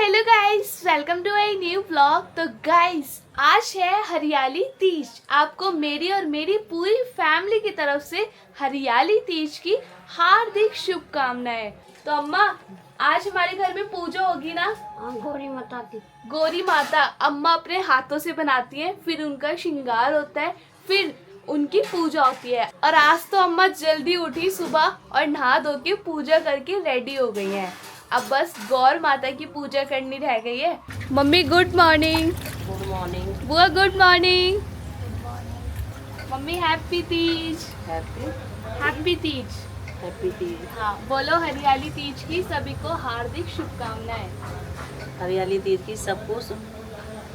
Hello guys, welcome to my new vlog. तो guys आज है हरियाली तीज। आपको मेरी और मेरी पूरी फैमिली की तरफ से हरियाली तीज की हार्दिक शुभकामनाएं। तो अम्मा आज हमारे घर में पूजा होगी ना? गौरी माता की। गौरी माता अम्मा अपने हाथों से बनाती हैं, फिर उनका श्रृंगार होता है, फिर उनकी पूजा होती है। और आज तो अम्मा जल्दी उठी सुबह और नहा धो के पूजा करके रेडी हो गई हैं। अब बस गौर माता की पूजा करनी रह गई है। Mummy good morning. Good morning. बुआ good morning. Mummy happy Teej. Happy Teej. Happy Teej. हाँ बोलो, हरियाली तीज की सभी को हार्दिक शुभकामनाएं। हरियाली तीज की सबको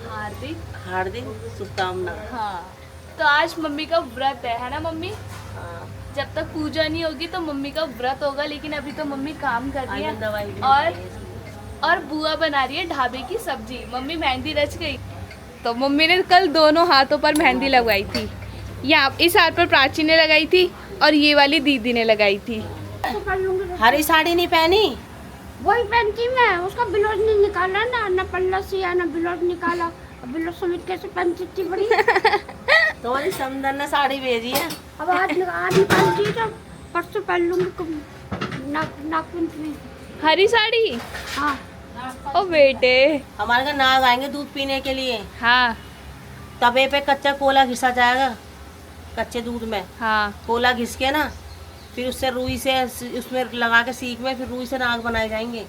हार्दिक हार्दिक शुभकामना। हाँ। तो आज मम्मी का व्रत है ना मम्मी? हाँ। जब तक पूजा नहीं होगी तो मम्मी का व्रत होगा, लेकिन अभी तो मम्मी काम कर रही है दवाई और बुआ बना रही है ढाबे की सब्जी। मम्मी मेहंदी रच गई, तो मम्मी ने कल दोनों हाथों पर मेहंदी लगवाई थी। यहाँ इस हाथ पर प्राची ने लगाई थी और ये वाली दीदी ने लगाई थी। हरी साड़ी नहीं पहनी? वही पहनती मैं, उसका ब्लाउज नहीं निकाला ना पल्ला सिया ना ब्लाउज निकाला। ब्लाउज समेत कैसे पहनती थी बड़ी। तुम्हारी समदन ने साड़ी भेजी है। अब आज निकालती तो परसों पहन लूंगी नाखून। हरी साड़ी। हाँ ओ बेटे। हमारे घर नाग आएंगे दूध पीने के लिए। हाँ तवे पे कच्चा कोला घिसा जाएगा, कच्चे दूध में हाँ। कोला घिस के ना, फिर उससे रुई से उसमें लगा के सीख में फिर रुई से नाग बनाए जाएंगे।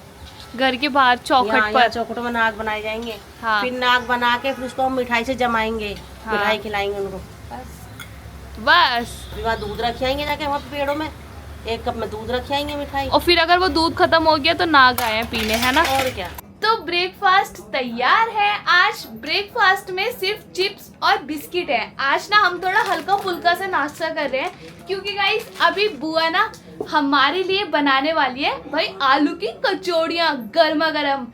घर के बाहर चौखट पर चौखट में नाग बनाए जाएंगे। हाँ। फिर नाग बना के फिर उसको हम मिठाई से जमाएंगे। हाँ। मिठाई खिलाएंगे उनको। बस। फिर वहाँ दूध रख आएंगे जाके वहाँ पेड़ों में, एक कप में दूध रख आएंगे मिठाई। और फिर अगर वो दूध खत्म हो गया तो नाग आए हैं पीने, है ना? और क्या। तो ब्रेकफास्ट तैयार है। आज ब्रेकफास्ट में सिर्फ चिप्स और बिस्किट है। आज ना हम थोड़ा हल्का फुल्का सा नाश्ता कर रहे हैं, क्योंकि गाइस अभी बुआ ना हमारे लिए बनाने वाली है भाई आलू की कचौड़ियाँ गर्मा गर्म।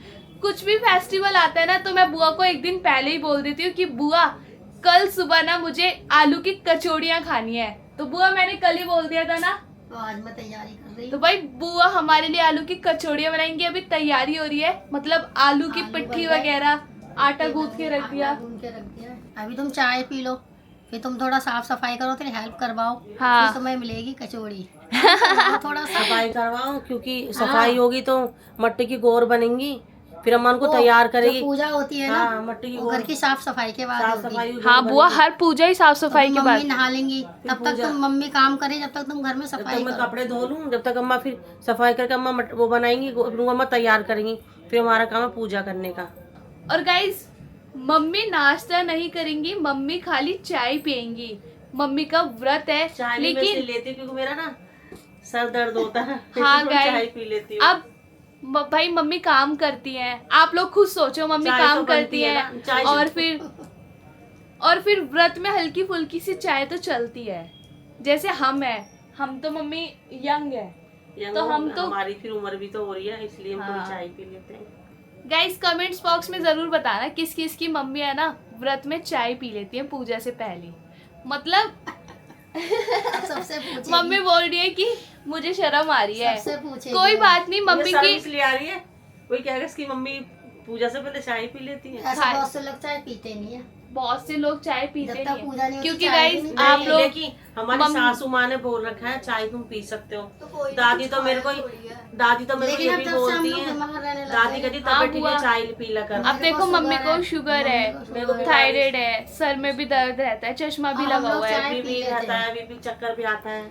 कुछ भी फेस्टिवल आता है ना तो मैं बुआ को एक दिन पहले ही बोल देती हूँ कि बुआ कल सुबह ना मुझे आलू की कचौड़ियाँ खानी है। तो बुआ मैंने कल ही बोल दिया था ना, तो आज मैं तैयारी कर रही तो भाई बुआ हमारे लिए आलू की कचौड़ियाँ बनाएंगी। अभी तैयारी हो रही है, मतलब आलू की पिट्ठी वगैरह आटा गूंथ के रख दिया। अभी तुम चाय पी लो, फिर तुम थोड़ा साफ सफाई करो, तेरी हेल्प करवाओ। हाँ। फिर तुम्हें मिलेगी कचौड़ी। थोड़ा सफाई करवाओ, क्योंकि सफाई होगी तो मट्टी की गोर बनेंगी, फिर अम्मा उनको तैयार करेगी। पूजा होती है हाँ, ना, मट्टी की वो घर की साफ सफाई के बाद साफ होती है। सफाई। हाँ बुआ हर पूजा ही साफ सफाई के बाद। मम्मी नहा लेंगी, तब तक तुम मम्मी काम करे, जब तक तुम घर में जब सफाई तक मैं करो। कपड़े धो लूँ, जब तक अम्मा फिर सफाई करके अम्मा वो बनाएंगी, फिर अम्मा तैयार करेंगी, फिर हमारा काम है पूजा करने का। और गाइस मम्मी नाश्ता नहीं करेंगी, मम्मी खाली चाय पियेंगी। मम्मी का व्रत है, चाय लेकिन लेती हूँ क्योंकि मेरा ना सर दर्द होता है। हाँ इसलिए मैं चाय गाइस पी लेती हूँ। अब भाई मम्मी काम करती हैं। आप लोग खुद सोचो, मम्मी चाय काम तो बनती करती है हैं ना, चाय और फिर व्रत में हल्की फुल्की सी चाय तो चलती है। जैसे हम तो मम्मी यंग है, तो हम तो हमारी फिर उम्र भी तो हो रही है, इसलिए हम थोड़ी हाँ। चाय पी लेते हैं। गाइस कमेंट्स बॉक्स में जरूर बताना किस किस की मम्मी है ना व्रत में चाय पी लेती है पूजा से पहले। मतलब सबसे पूछेगी। मम्मी बोल रही है कि मुझे शर्म आ रही है। सबसे पूछेगी। कोई बात नहीं, मम्मी शर्म की इसलिए आ रही है, कोई कहेगा इसकी मम्मी पूजा से पहले चाय पी लेती है। ऐसा बहुत से लोग चाय पीते नहीं है, बहुत से लोग चाय पीते जब तक पूजा नहीं नहीं है, होती क्योंकि चाय गाइस भी नहीं आप पीते। लोग देखिए हमारी सासू माँ ने बोल रखा है चाय तुम पी सकते हो। दादी तो मेरे को लेकिन ये अब भी तब से हम बोलती लोग है, बीमार रहने लग दादी गए। कहती हाँ, तबीयत ठीक है बुआ। चाय पी ला कर। अब देखो मम्मी को शुगर है, मेरे को भी थायराइड है, सर में भी दर्द रहता है, चश्मा भी हम लगा लोग हुआ है। चाय पी बीपी लेते रहता हैं। है, बीपी चक्कर भी आता है।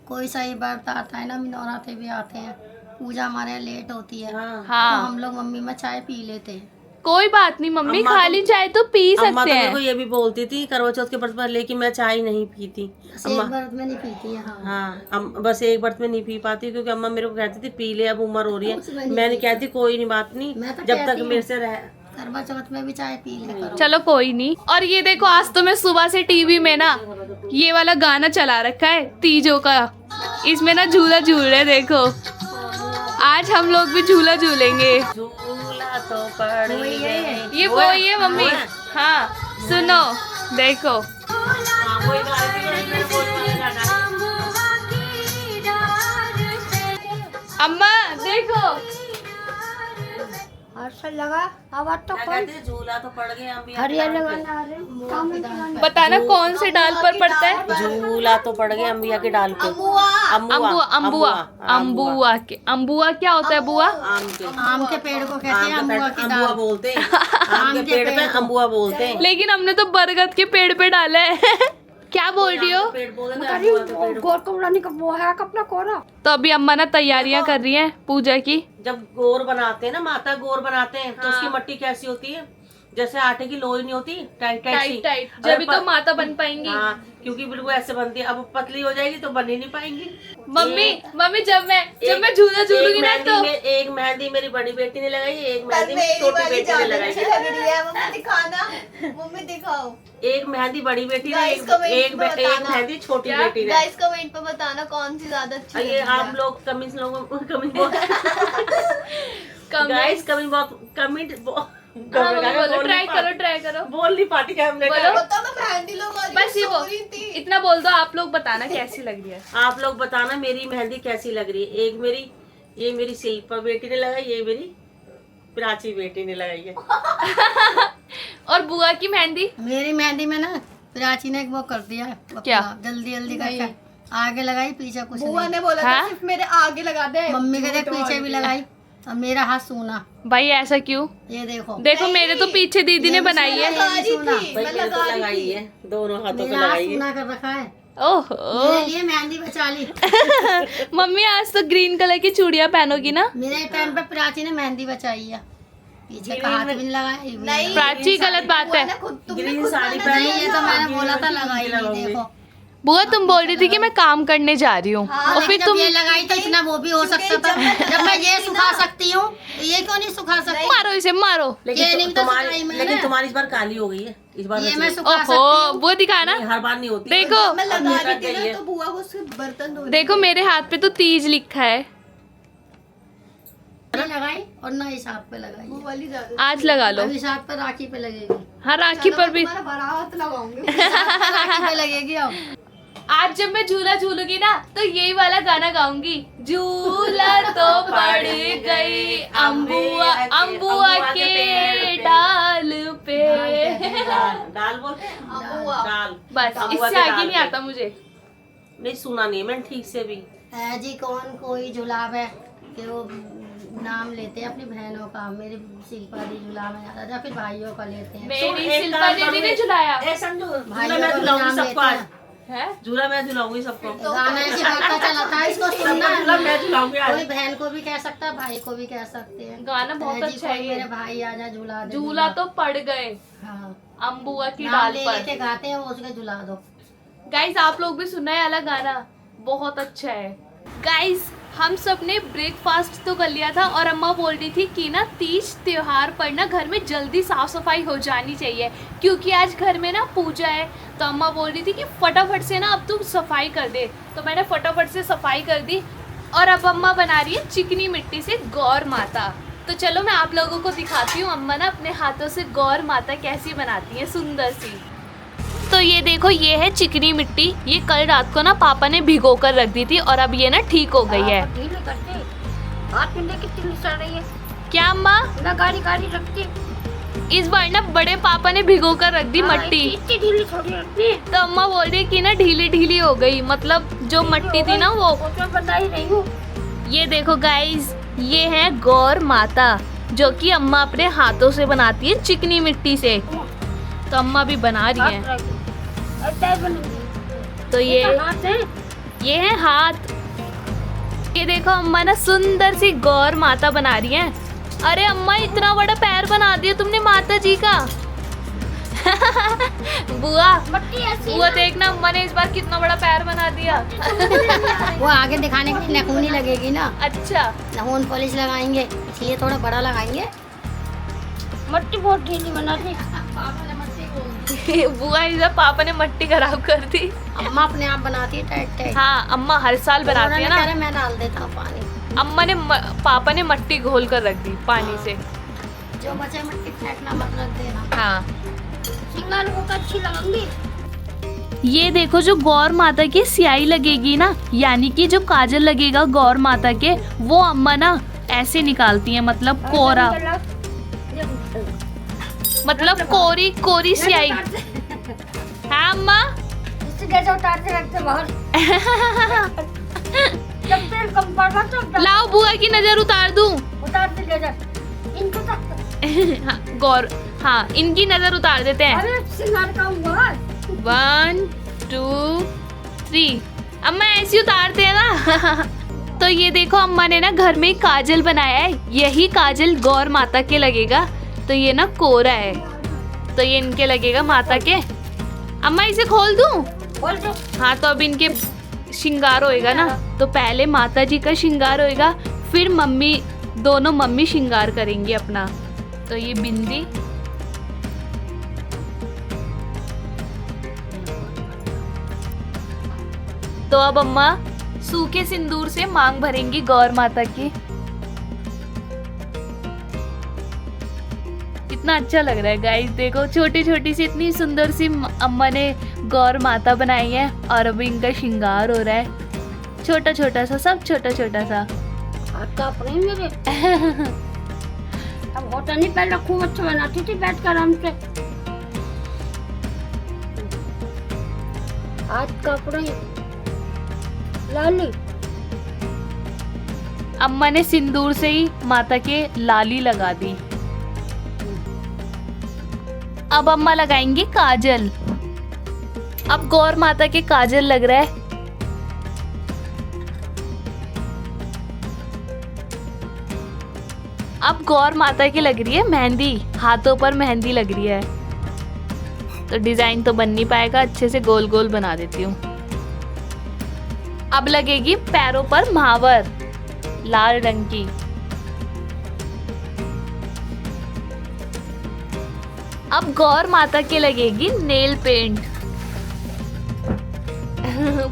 कोई सही व्रत आता है ना, नवरात्रे भी आते हैं, पूजा हमारे यहाँ लेट होती है, हाँ। तो हाँ हम लोग मम्मी में चाय पी लेते हैं। कोई बात नहीं मम्मी, अम्मा खाली तो- चाय तो पी अम्मा सकते तो मेरे को हैं। ये भी बोलती थी करवा चौथ के व्रत पर, लेकिन मैं चाय नहीं पीती। बस एक व्रत में नहीं पीती है। हाँ। हाँ बस एक व्रत में नहीं पी पाती, क्योंकि अम्मा मेरे को कहती थी पी ले, अब उम्र हो रही उसमें है। नहीं मैंने पीती। कहती कोई नहीं बात नहीं, मैं तो जब कहती तक हूँ। मेरे से रह। करवा चौथ में भी चाय पी ले करो। चलो कोई नहीं। और ये देखो आज तो मैं सुबह से टीवी में ना ये वाला गाना चला रखा है तीजों का, इसमें ना झूला झूल रहे। देखो आज हम लोग भी झूला झूलेंगे। झूला तो पड़ गए। ये वो ही है मम्मी। हाँ सुनो देखो। अम्मा देखो अच्छा लगा। अब तो क्या कौन कहते हैं, झूला तो पड़ गया अम्बिया के हरियाणा डाल पे। गाना आ रहे हैं। काम में गाना। बताना कौन से डाल पर पड़ता है? झूला तो पड़ गया अम्बिया के डाल पे। अम्बुआ अम्बुआ अम्बुआ के अम्बुआ क्या होता है बुआ? आम के पेड़ को कहते हैं अम्बुआ की दाल बोलते हैं। आम के पेड़ पे अम्बुआ बोलते हैं। लेकिन हमने तो बरगद के पेड़ पे डाला है। क्या बोल रही हो? पेड़ बोलते हैं, अरे अम्बुआ के पेड़। गोर को उड़ाने का वो है कपड़ा कोरा। तो अभी अम्मा ना तैयारियां कर रही हैं पूजा की। जब गोर बनाते हैं ना, माता गोर बनाते हैं तो उसकी मट्टी कैसी होती है? जैसे आटे की लोई नहीं होती, टाइट टाइट सी। टाइट अगर जब तो माता बन पाएंगी। हाँ, क्योंकि बिल्कुल ऐसे बनती है। अब पतली हो जाएगी तो बन ही नहीं पाएंगी। मम्मी जब मैं झूला झूलूंगी ना तो एक मेहंदी मेरी बड़ी बेटी ने लगाई, एक मेहंदी मेरी छोटी बेटी ने लगाई। मम्मी दिखाओ। एक मेहंदी बड़ी बेटी ने, Guys, comment एक में बताना। मेहंदी छोटी बेटी ने। गाइस कमेंट पे बताना कौन सी ज्यादा अच्छी ये लगी आप है। लोग कमेंट गाइस कमेंट बोलो ट्राई करो बोल नहीं पाती है हमने। बोलो। पता मैं मेहंदी लगा रही बस ये हूँ, वो सो रही थी। इतना बोल दो। आप लोग बताना कैसी लग रही है। आप लोग बताना मेरी मेहंदी कैसी लग रही है। ये मेरी शिल्पा बेटी ने लगाई, ये मेरी प्राची बेटी ने लगाई है। और बुआ की मेहंदी मेरी मेहंदी में ना प्राची ने एक वो कर दिया है, क्या? जल्दी जल्दी करके आगे लगाई पीछे कुछ बुआ नहीं। ने बोला था हाँ? सिर्फ मेरे आगे लगा दे। मम्मी के देख पीछे भी लगाई और मेरा हाथ सूना। भाई ऐसा क्यों? ये देखो देखो मेरे तो पीछे दीदी ने बनाई है। लगा रही थी, भाई मैं मैंने तो लगा रही लगाई थी। है, दोनों हाथों पे मेरा हाथ लगाई है। सूना कर रखा है। ओहो मेरे लिए मेहंदी बचा ली। मम्मी आज तो ग्रीन कलर की चूड़ियां पहनोगी ना? मेरे टाइम पे प्राची ने मेहंदी बचाई है, पीछे का हाथ भी नहीं लगाया। ये भी नहीं नहीं। प्राची गलत बात बुआ है। ने खुद तुमने ग्रीन खुद साड़ी बनाया। पहनी ये तो मैंने बोला था लगाई नहीं। देखो बुआ तुम बोल रही थी कि मैं काम करने जा रही हूँ हाँ, और फिर जब तुम ये लगाई तो इतना वो भी हो सकता था। जब मैं ये सुखा सकती हूँ तो ये क्यों नहीं सुखा सकती? मारो इसे मारो। ये नहीं तो सुखाई मैंने। लेकिन तुम्हारी इस बार काली हो गई है। इस बार ये वैसे मैं नहीं। सुखा सकती ओहो हूँ। वो दिखाना। हर बार नहीं होती। देखो मैं लगा अब रही निकल थी गई है। ना तो बुआ को उसके बर्तन धो रही देखो मेरे हाथ पे तो तीज लिखा है। नहीं लगाई और ना इस हाथ पे लगाई वो है। वाली ज्यादा आज लगा लो। अब इस हाथ पे राखी पे लगेगी। हाँ राखी पर भी। तुम्हारा बड़ा हाथ लगाऊंगी। राखी पे लगेगी अब। आज जब मैं झूला झूलूंगी ना तो यही वाला गाना गाऊंगी। झूला तो पड़ गई अम्बुआ अम्बुआ के डाल पे। दाल बोलते हैं। अम्बुआ। दाल। बस अम्बुआ इससे के आगे दाल नहीं पे। आता मुझे। नहीं सुना नहीं है मैंने ठीक से भी। है जी कौन कोई जुलाब है कि वो नाम लेते हैं अपनी बहनों का। मेरी शिल्पा दी जुलाब में आता था, फिर भाइयों का लेते हैं। मेरी एक शिल्पा काम दीदी करूंगी। ने झुलाया ए समझो झूला भाइयों मैं का भी झुलाऊंगी नाम सबको लेते आज। हैं। है। झूला मैं झुलाऊंगी सबको। गाना ऐसे पता चला था इसको सुनना। झूला मैं झुलाऊंगी आज। कोई बहन को भी कह सकता है, भाई को भी कह सकते हैं। गाना बहुत है जी, अच्छा है कोई ये। मेरे भाई आजा झुला दे। झूला तो पड़ गए हाँ अम्बुआ की नाम डाल ले पर। लेके गाते हैं वो उसके झुला दो। गाइस आप लोग भी सुना है वाला गाना, बहुत अच्छा है। गाइस हम सब ने ब्रेकफास्ट तो कर लिया था और अम्मा बोल रही थी कि ना तीज त्योहार पर ना घर में जल्दी साफ सफाई हो जानी चाहिए क्योंकि आज घर में ना पूजा है। तो अम्मा बोल रही थी कि फटाफट से ना अब तू सफाई कर दे। तो मैंने फटाफट से सफाई कर दी और अब अम्मा बना रही है चिकनी मिट्टी से गौर माता। तो चलो मैं आप लोगों को दिखाती हूँ अम्मा ना अपने हाथों से गौर माता कैसी बनाती है सुंदर सी। तो ये देखो ये है चिकनी मिट्टी। ये कल रात को ना पापा ने भिगो कर रख दी थी और अब ये ना ठीक हो गई है। ढीली करते हाथ में कितनी निशान रही है क्या अम्मा? ना गाड़ी गाड़ी रखती। इस बार ना बड़े पापा ने भिगो कर रख दी मट्टी। इतनी ढीली थोड़ी रखती। तो अम्मा बोल रही है कि ना ढीली ढीली हो गई, मतलब जो मट्टी थी ना वो। मैं बता ही रही हूँ। ये देखो गाइस ये है गौर माता जो कि अम्मा अपने हाथों से बनाती है चिकनी मिट्टी से। तो अम्मा भी बना रही है। तो ये है हाथ। ये देखो अम्मा ना सुंदर सी गौर माता बना रही है। अरे अम्मा इतना बड़ा पैर बना दिया तुमने माता जी का। बुआ बुआ देखना अम्मा ने इस बार कितना बड़ा पैर बना दिया। वो आगे दिखाने के लिए नखूनी लगेगी ना, अच्छा नखून पॉलिश लगाएंगे इसलिए थोड़ा बड़ा लगाएंगे। मट्टी बहुत ढीली बना दी। बुआ इस बार पापा ने मट्टी खराब कर दी। अम्मा अपने आप बनाती है टाइट टाइट। हाँ अम्मा हर साल बनाती है ना। उन्होंने कहा मैं डाल देता हूँ पानी। अम्मा ने पापा ने मट्टी घोल कर रख दी पानी से। जो बचे मिट्टी फेंकना मत रख देना। हाँ सिंगार को अच्छी लगेंगी। ये देखो जो गौर माता की स्याही लगेगी ना, यानी कि जो काजल लगेगा गौर माता के, वो अम्मा ना ऐसे निकालती हैं, मतलब कोरा। मतलब कोरी कोरी सी आई। हाँ अम्मा। इससे गैस उतारते रखते बाहर। जब तेल कम पड़ता तो लाओ बुआ की नजर उतार दूं। उतारते गैस इनको तक। हाँ, गौर हाँ इनकी नजर उतार देते हैं। अरे सिंगार का हुआ 1 2 3। अम्मा ऐसी उतारते हैं ना। तो ये देखो अम्मा ने ना घर में काजल बनाया है। यही काजल गौर माता के लगेगा। तो ये ना कोरा है, तो ये इनके लगेगा माता के। अम्मा इसे खोल दूं? बोल दो। हाँ तो अब इनके श्रृंगार होएगा ना, तो पहले माता जी का श्रृंगार होएगा, फिर मम्मी, दोनों मम्मी श्रृंगार करेंगी अपना। तो ये बिंदी, तो अब अम्मा सूखे सिंदूर से मांग भरेंगी गौर माता की। कितना अच्छा लग रहा है गाइस, देखो छोटी छोटी सी इतनी सुंदर सी अम्मा ने गौर माता बनाई है और अभी इनका श्रृंगार हो रहा है। छोटा छोटा सा, सब छोटा छोटा सा। हाथ का अपने मेरे। अब होता नहीं, पहले खूब अच्छा बनाती थी बैठ कर आराम से। हाथ का अपने लाली। अम्मा ने सिंदूर से ही माता के लाली लगा दी। अब अम्मा लगाएंगी काजल। अब गौर माता के काजल लग रहा है। अब गौर माता की लग रही है मेहंदी, हाथों पर मेहंदी लग रही है। तो डिजाइन तो बन नहीं पाएगा, अच्छे से गोल गोल बना देती हूँ। अब लगेगी पैरों पर महावर, लाल रंग की। अब गौर माता के लगेगी नेल पेंट।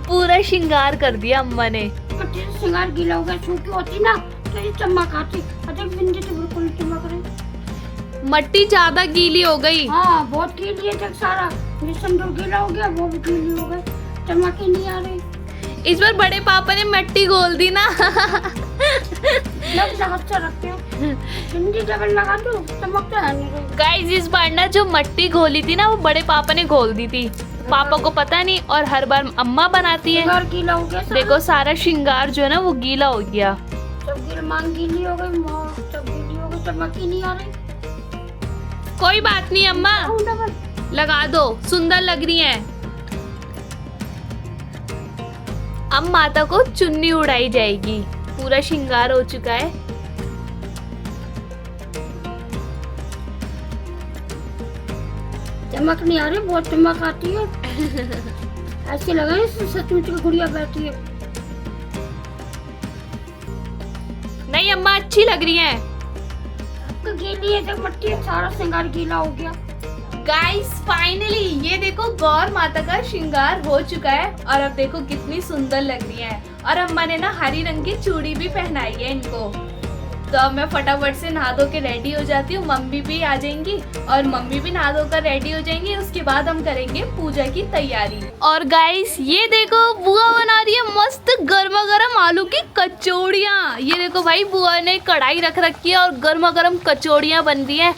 पूरा श्रृंगार कर दिया अम्मा ने। श्रृंगार गीला हो गया, सूखी होती ना तो ये चमक आती। अरे बिंदी तो बिल्कुल चमक रही। मट्टी ज्यादा गीली हो गई। हाँ बहुत गीली है, तक सारा सिंदूर गीला हो गया, वो भी गीली हो गई, चमक ही नहीं आ रही। इस बार बड़े पापा ने मट्टी घोल दी ना। अच्छा रखते हो, बिंदी डबल लगा दो, चमक तो है नहीं। गाइस इस बार ना जो मट्टी घोली थी ना, वो बड़े पापा ने घोल दी थी। पापा को पता नहीं, और हर बार अम्मा बनाती है। श्रृंगार गीला हो गया सारा। देखो सारा श्रृंगार जो है ना वो गीला हो गया। सब मांग गीली हो गई, सब गीली हो गई, चमक ही नहीं आ रही। कोई बात नहीं अम्मा, लगा दो, सुंदर लग रही है। अब माता को चुन्नी उड़ाई जाएगी। पूरा श्रृंगार हो चुका है। चमक नहीं आ रही, बहुत चमक आती है। ऐसे लगा है सचमुच की गुड़िया बैठी है। नहीं अम्मा अच्छी लग रही है। तो गीली है, जब मट्टी है, सारा श्रृंगार गीला हो गया। गाइस फाइनली ये देखो गौर माता का श्रृंगार हो चुका है, और अब देखो कितनी सुंदर लग रही है। और अम्मा ने ना हरी रंग की चूड़ी भी पहनाई है इनको। तो अब मैं फटाफट से नहा धो के रेडी हो जाती हूँ। मम्मी भी आ जाएंगी और मम्मी भी नहा धो कर रेडी हो जाएंगी। उसके बाद हम करेंगे पूजा की तैयारी। और गाइस ये देखो बुआ बना रही है मस्त गर्मा गर्म आलू की कचौड़ियाँ। ये देखो भाई बुआ ने कढ़ाई रख रखी है और गर्मा गर्म कचौड़ियाँ बन रही है।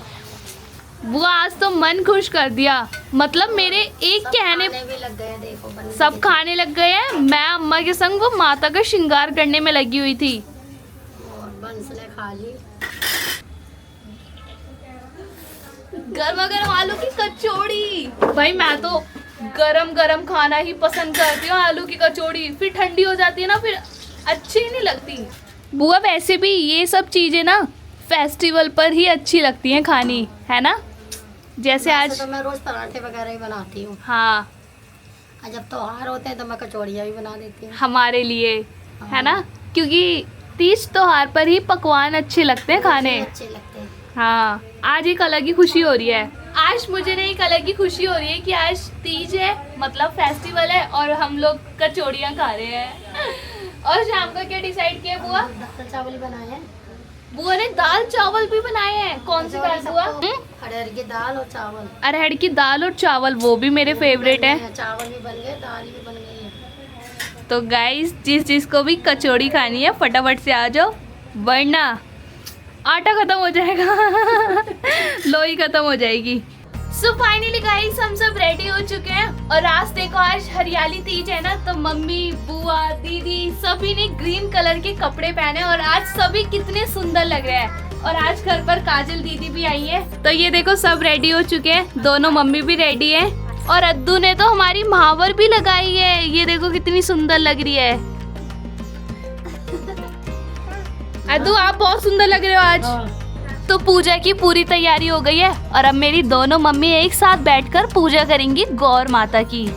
बुआ आज तो मन खुश कर दिया। मतलब मेरे एक कहने भी लग गए, देखो बनने। सब खाने लग गए हैं। मैं अम्मा के संग वो माता का श्रृंगार करने में लगी हुई थी। और बंस ने खा ली। गर्मा गर्म आलू की कचौड़ी। भाई मैं तो गरम गरम खाना ही पसंद करती हूँ। आलू की कचौड़ी फिर ठंडी हो जाती है ना, फिर अच्छी नहीं लगती। बुआ वैसे भी ये सब चीजें ना फेस्टिवल पर ही अच्छी लगती हैं खानी, है ना। जैसे आज तो मैं रोज पराठे वगैरह ही बनाती हूँ। हाँ और जब त्योहार होते हैं तो मैं कचौड़ियाँ भी बना देती हूँ हमारे लिए, है ना, क्योंकि तीज त्योहार पर ही पकवान अच्छे लगते हैं खाने। अच्छे लगते हैं। हाँ आज एक अलग ही खुशी हो रही है। आज मुझे ना एक अलग ही खुशी हो रही है कि आज तीज है, मतलब फेस्टिवल है, और हम लोग कचौड़ियाँ खा रहे हैं। और शाम का क्या डिसाइड किया बुआ? दाल चावल बनाए हैं। बुआ ने दाल चावल भी बनाए हैं। कौन सी दाल बुआ? अरहर की दाल और चावल। अरहर की दाल और चावल, वो भी मेरे फेवरेट है। चावल भी बन गए, दाल भी बन गई है। तो गाइस जिस जिसको भी कचौड़ी खानी है फटाफट से आ जाओ, वरना आटा खत्म हो जाएगा। लो ही खत्म हो जाएगी। सो फाइनली गाइस हम सब रेडी हो चुके हैं और आज देखो आज हरियाली तीज है ना, तो मम्मी बुआ दीदी सभी ने ग्रीन कलर के कपड़े पहने और आज सभी कितने सुंदर लग रहे हैं। और आज घर पर काजल दीदी भी आई है, तो ये देखो सब रेडी हो चुके हैं, दोनों मम्मी भी रेडी है और अद्दू ने तो हमारी महावर भी लगाई है, ये देखो कितनी सुंदर लग रही है। अद्दू आप बहुत सुंदर लग रहे हो आज। तो पूजा की पूरी तैयारी हो गई है और अब मेरी दोनों मम्मी एक साथ बैठकर पूजा करेंगी गौर माता की।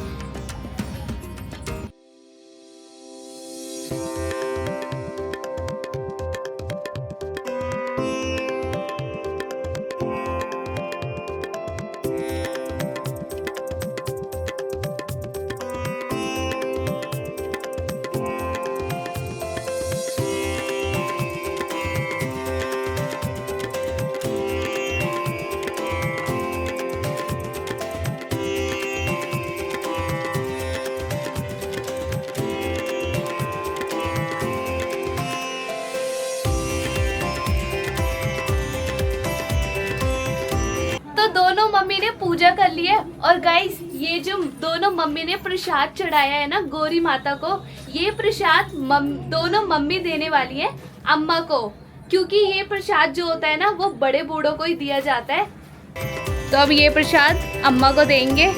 दोनों मम्मी ने पूजा कर ली है और गाइस ये जो दोनों मम्मी ने प्रसाद चढ़ाया है ना गौरी माता को, ये प्रसाद दोनों मम्मी देने वाली है अम्मा को, क्योंकि ये प्रसाद जो होता है ना वो बड़े बूढ़ों को ही दिया जाता है। तो अब ये प्रसाद अम्मा को देंगे।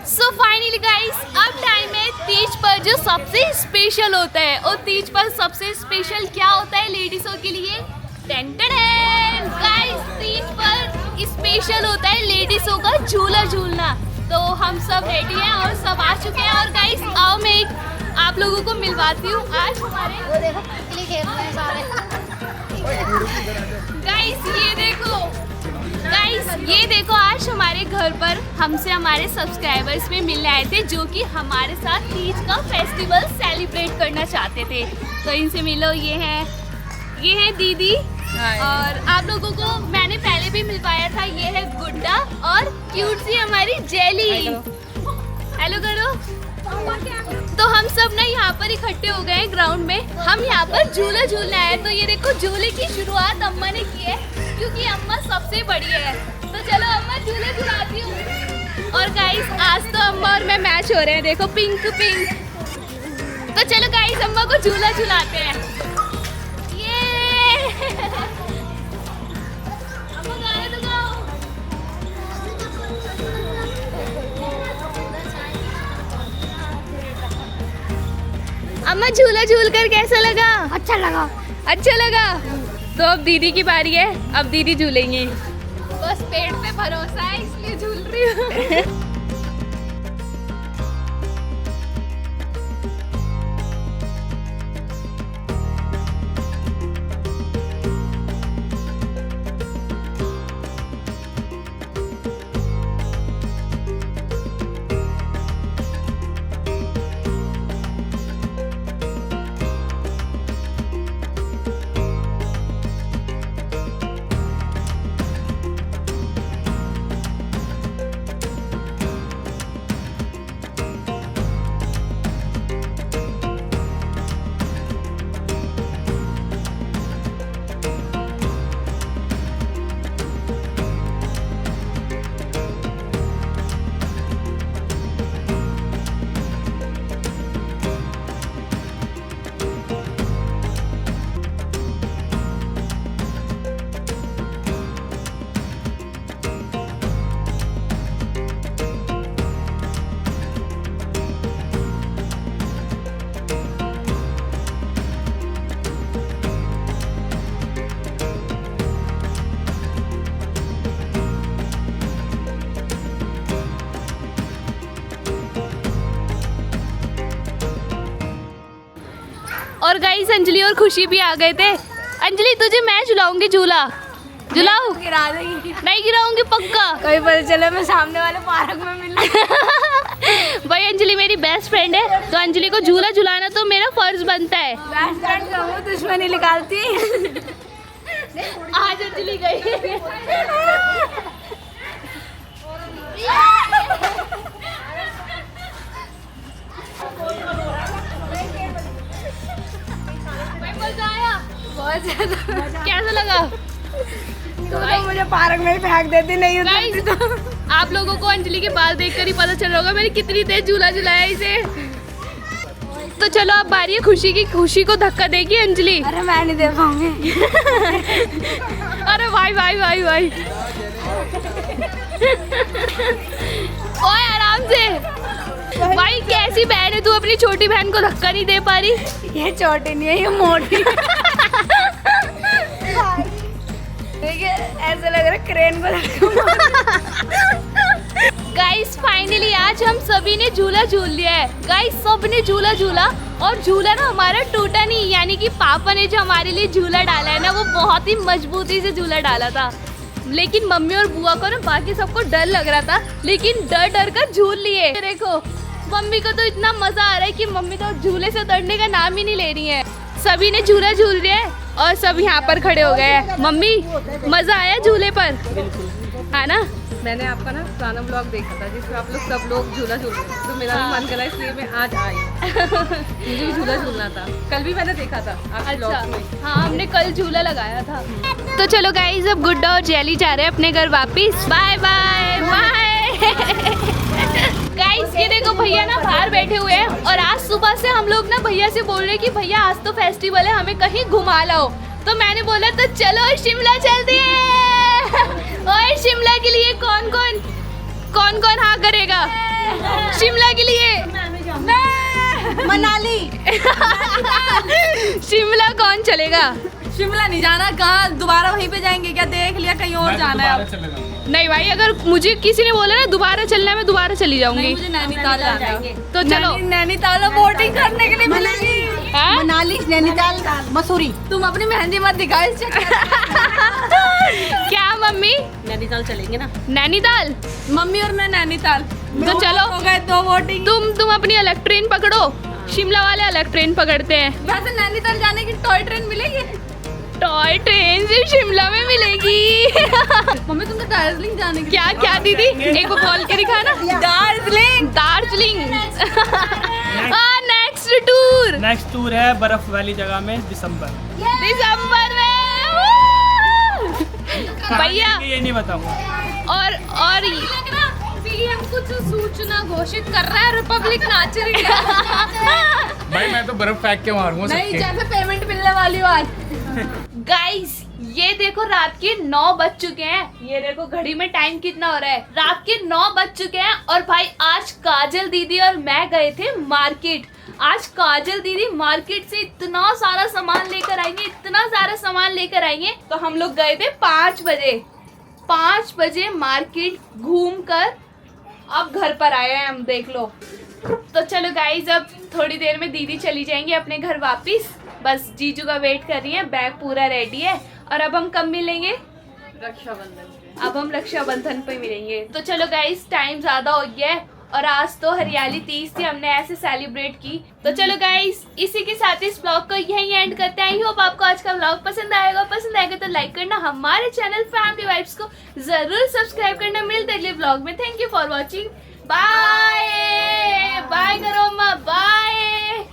सो फाइनली गाइस अब टाइम है तीज पर जो सबसे स्पेशल होता है, और तीज पर सबसे स्पेशल क्या होता है लेडीजों के लिए? गाइस तीज पर स्पेशल होता है लेडीजों का झूला झूलना। तो हम सब रेडी हैं और सब आ चुके हैं और गाइस आओ मैं एक आप लोगों को मिलवाती हूँ आज हमारे गाइस ये देखो आज हमारे घर पर हमसे हमारे सब्सक्राइबर्स में मिलने आए थे जो कि हमारे साथ तीज का फेस्टिवल सेलिब्रेट करना चाहते थे। तो इनसे मिलो, ये है दीदी और आप लोगों को मैंने पहले भी मिलवाया था, ये है गुड्डा और क्यूट सी हमारी जेली। हेलो करो। तो हम सब ना यहाँ पर इकट्ठे हो गए ग्राउंड में, हम यहाँ पर झूला झूलने आए। तो ये देखो झूले की शुरुआत अम्मा ने की है क्योंकि अम्मा सबसे बड़ी है। तो चलो अम्मा झूले झुलाती हूँ। और गाइस आज तो अम्मा और मैं मैच हो रहे हैं, देखो पिंक पिंक। तो चलो गाइस अम्मा को झूला झुलाते हैं। ये अम्मा गाने तो गाओ। अम्मा झूला झूल कर कैसा लगा? अच्छा लगा। अच्छा लगा। तो अब दीदी की बारी है, अब दीदी झूलेंगी। बस पेट पे भरोसा है इसलिए झूल रही हूँ। और गाइस अंजलि और खुशी भी आ गए थे। अंजलि तुझे मैं झुलाऊंगी झूला, झुलाऊं? गिरा देंगी। नहीं गिराऊंगी पक्का। कहीं पता चले मैं सामने वाले पार्क में मिल भाई अंजलि मेरी बेस्ट फ्रेंड है, तो अंजलि को झूला झुलाना तो मेरा फर्ज बनता है। दुश्मनी निकालती। आज अंजलि गई। मजा आया बहुत ज्यादा। कैसा लगा? तो मुझे पार्क में ही फेंक देती, नहीं उतरती तो। आप लोगों को अंजलि के बाल देखकर ही पता चल रहा होगा मैंने कितनी तेज झूला झुलाया इसे। तो चलो अब बारी है खुशी की। खुशी को धक्का देगी अंजलि। अरे मैं नहीं दे पाऊंगी। अरे भाई भाई भाई भाई ओए आराम से। भाई कैसी बहन है तू, अपनी छोटी बहन को धक्का नहीं दे पा रही। ये छोटी नहीं है, ये मोटी। देखिए ऐसा लग रहा है क्रेन को गाइस फाइनली आज हम सभी ने झूला झूल लिया है। गाइस सब ने झूला झूला, और झूला ना हमारा टूटा नहीं, यानी कि पापा ने जो हमारे लिए झूला डाला है ना वो बहुत ही मजबूती से झूला डाला था। लेकिन मम्मी और बुआ को ना बाकी सबको डर लग रहा था, लेकिन डर डर कर झूल लिए। देखो मम्मी को तो इतना मजा आ रहा है कि मम्मी तो झूले से उतरने का नाम ही नहीं ले रही है। सभी ने झूला झूल लिया है और सब यहाँ पर खड़े हो गए हैं। मम्मी मजा आया झूले पर, है ना? मैंने आपका ना पुराना ब्लॉग देखा था जिसमें आप लोग सब लोग झूला झूल रहे थे, तो मेरा भी मन करा इसलिए मैं आज आई। मुझे भी झूला झूलना था, कल भी मैंने देखा था आपके ब्लॉग में। हाँ हमने कल झूला लगाया था। तो चलो गाइस अब गुड्डा और जेली जा रहे हैं अपने घर वापिस। Bye bye bye. गाइस ये देखो भैया ना बाहर बैठे हुए हैं, और आज सुबह से हम लोग ना भैया से बोल रहे हैं कि भैया आज तो फेस्टिवल है, हमें कहीं घुमा लाओ। तो मैंने बोला तो चलो शिमला चलते हैं। और शिमला के लिए कौन कौन हाँ करेगा? शिमला के लिए मनाली। शिमला कौन चलेगा? शिमला नहीं जाना, कहाँ दोबारा वहीं पे जाएंगे क्या? देख लिया कहीं और जाना है। नहीं भाई अगर मुझे किसी ने बोला ना दोबारा चलना है मैं दोबारा चली जाऊंगी। मुझे नैनीताल जाना है। तो चलो नैनीताल बोटिंग करने के लिए मिलेगी। हाँ? मनाली, नैनीताल, मसूरी। तुम अपनी मेहंदी मत दिखाओ इस क्या मम्मी? नैनीताल चलेंगे ना। नैनीताल? मम्मी और मैं नैनीताल। तो चलो हो गए 2 वोटिंग। तुम अपनी अलग ट्रेन पकड़ो, शिमला वाले अलग ट्रेन पकड़ते हैं। वैसे नैनीताल जाने की टॉय ट्रेन मिलेगी? टॉय ट्रेन सिर्फ शिमला में मिलेगी। मम्मी तुमको दार्जिलिंग जाने की क्या क्या दीदी एक बार बोल के दिखाना। दार्जिलिंग। नेक्स्ट टूर है बर्फ वाली जगह में दिसंबर में। भैया ये नहीं बताऊंगा। और हम कुछ सूचना घोषित कर रहा है, रिपब्लिक नाच रही है। भाई मैं तो बर्फ फेंक के मारूंगा नहीं, जैसे पेमेंट मिलने वाली बात। गाइस ये देखो रात के 9 बज चुके हैं। ये देखो घड़ी में टाइम कितना हो रहा है, रात के 9 बज चुके हैं। और भाई आज काजल दीदी और मैं गए थे मार्केट। आज काजल दीदी मार्केट से इतना सारा सामान लेकर आएंगे, तो हम लोग गए थे 5 बजे मार्केट घूम कर अब घर पर आए हैं हम, देख लो। तो चलो गाइज अब थोड़ी देर में दीदी चली जाएंगी अपने घर वापिस। बस जीजू का वेट कर रही है, बैग पूरा रेडी है। और अब हम कब मिलेंगे? रक्षाबंधन। अब हम रक्षाबंधन पे मिलेंगे। तो चलो गाइस टाइम ज्यादा हो गया है, और आज तो हरियाली तीज थी, हमने ऐसे सेलिब्रेट की। तो चलो गाइस इसी के साथ इस ब्लॉग को यहीं एंड करते हैं। आई होप आपको आज का ब्लॉग पसंद आएगा तो लाइक करना, हमारे चैनल फैमिली वाइब्स को जरूर सब्सक्राइब करना। मिलते अगले ब्लॉग में। Thank you for watching. Bye bye करो अम्मा, बाय।